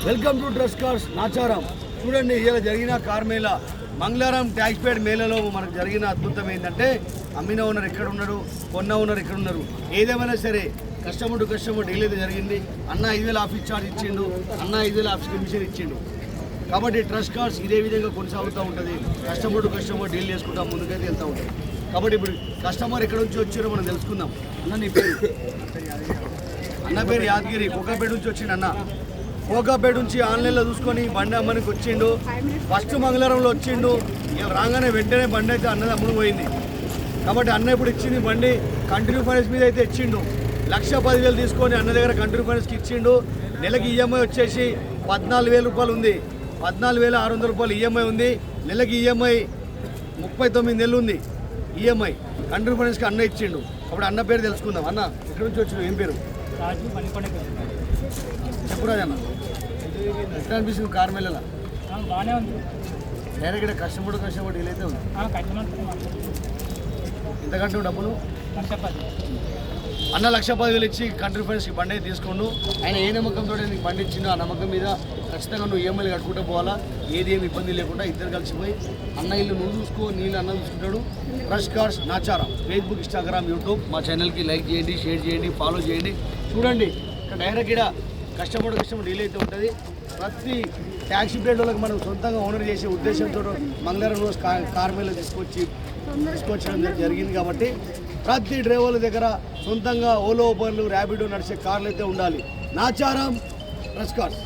Welcome to trust cars Nacharam. చూడండి, ఇలా జరిగిన కార్ మేళా, మంగళవారం ట్యాక్స్ పేడ్ మేళలో మనకు జరిగిన అద్భుతం ఏంటంటే, అమ్మిన ఓనర్ ఎక్కడ ఉన్నారు, కొన్న ఓనర్ ఎక్కడ ఉన్నారు, ఏదేమైనా సరే కస్టమర్ టు కస్టమర్ డీల్ అయితే జరిగింది. అన్న 5,000 ఆఫీస్ ఛార్జ్ ఇచ్చిండు, అన్న 5,000 ఆఫీస్ కమిషన్ ఇచ్చిండు. కాబట్టి ట్రస్ట్ కార్స్ ఇదే విధంగా కొనసాగుతూ ఉంటుంది. కస్టమర్ టు కస్టమర్ డీల్ చేసుకుంటా ముందుకైతే వెళ్తూ ఉంటుంది. కాబట్టి ఇప్పుడు కస్టమర్ ఎక్కడ నుంచి వచ్చారో మనం తెలుసుకుందాం. అన్న నీ పేరు? అన్న పేరు యాదగిరి, కోకాపేట నుంచి వచ్చిండు. అన్న కోకాపేట నుంచి ఆన్లైన్లో చూసుకొని బండి అమ్మనికి వచ్చిండు. ఫస్ట్ మంగళవారంలో వచ్చిండు. రాగానే వెంటనే బండి అయితే అన్నది అమ్ముడు పోయింది. కాబట్టి అన్న ఇప్పుడు ఇచ్చింది బండి కంటిన్యూ ఫైనాన్స్ మీద అయితే ఇచ్చిండు. 1,10,000 తీసుకొని అన్న దగ్గర కంటిన్యూ ఫైనాన్స్కి ఇచ్చిండు. నెలకి ఈఎంఐ వచ్చేసి 14,000 రూపాయలు ఉంది. 14,600 రూపాయలు ఈఎంఐ ఉంది. నెలకి ఈఎంఐ 39 నెలలు ఉంది. ఈఎంఐ కంటిన్యూ ఫైనాన్స్కి అన్న ఇచ్చిండు. అప్పుడు అన్న పేరు తెలుసుకుందాం. అన్న ఎక్కడి నుంచి వచ్చిండు, ఏం పేరు? చెప్పురాజు అన్న, ఎట్లా అనిపిస్తుంది కార్ మేళలా? బాగానే ఉంది. డైరెక్ట్ కస్టమర్ డీల్ అయితే ఉంది. ఎంతకంటే డబ్బులు అన్న 1,10,000 ఇచ్చి కంట్రీ ఫైనాన్స్కి బండి అయితే తీసుకుండు. ఆయన ఏ నమ్మకంతో నీకు బండి ఇచ్చిండో ఆ నమ్మకం మీద ఖచ్చితంగా నువ్వు ఈఎంఐలు కట్టుకుంటూ పోవాలా. ఏది ఏమి ఇబ్బంది లేకుండా ఇద్దరు కలిసిపోయి అన్న ఇల్లు నువ్వు చూసుకో, నీళ్ళు అన్న చూసుకుంటాడు. Trust cars Nacharam Facebook, Instagram, YouTube. మా ఛానల్కి లైక్ చేయండి, షేర్ చేయండి, ఫాలో చేయండి. చూడండి, ఇక్కడ డైరెక్ట్ ఇక్కడ కస్టమర్ డీల్ అయితే ఉంటుంది. ప్రతి ట్యాక్సీ ప్లేట్ వాళ్ళకి మనం సొంతంగా ఓనర్ చేసే ఉద్దేశంతో మంగళవారం రోజు కార్ మీద తీసుకొచ్చడం జరిగింది. కాబట్టి ప్రతి డ్రైవర్ల దగ్గర సొంతంగా ఓలో, ఊబర్లు, ర్యాపిడో నడిచే కార్లు అయితే ఉండాలి. Nacharam trust cars.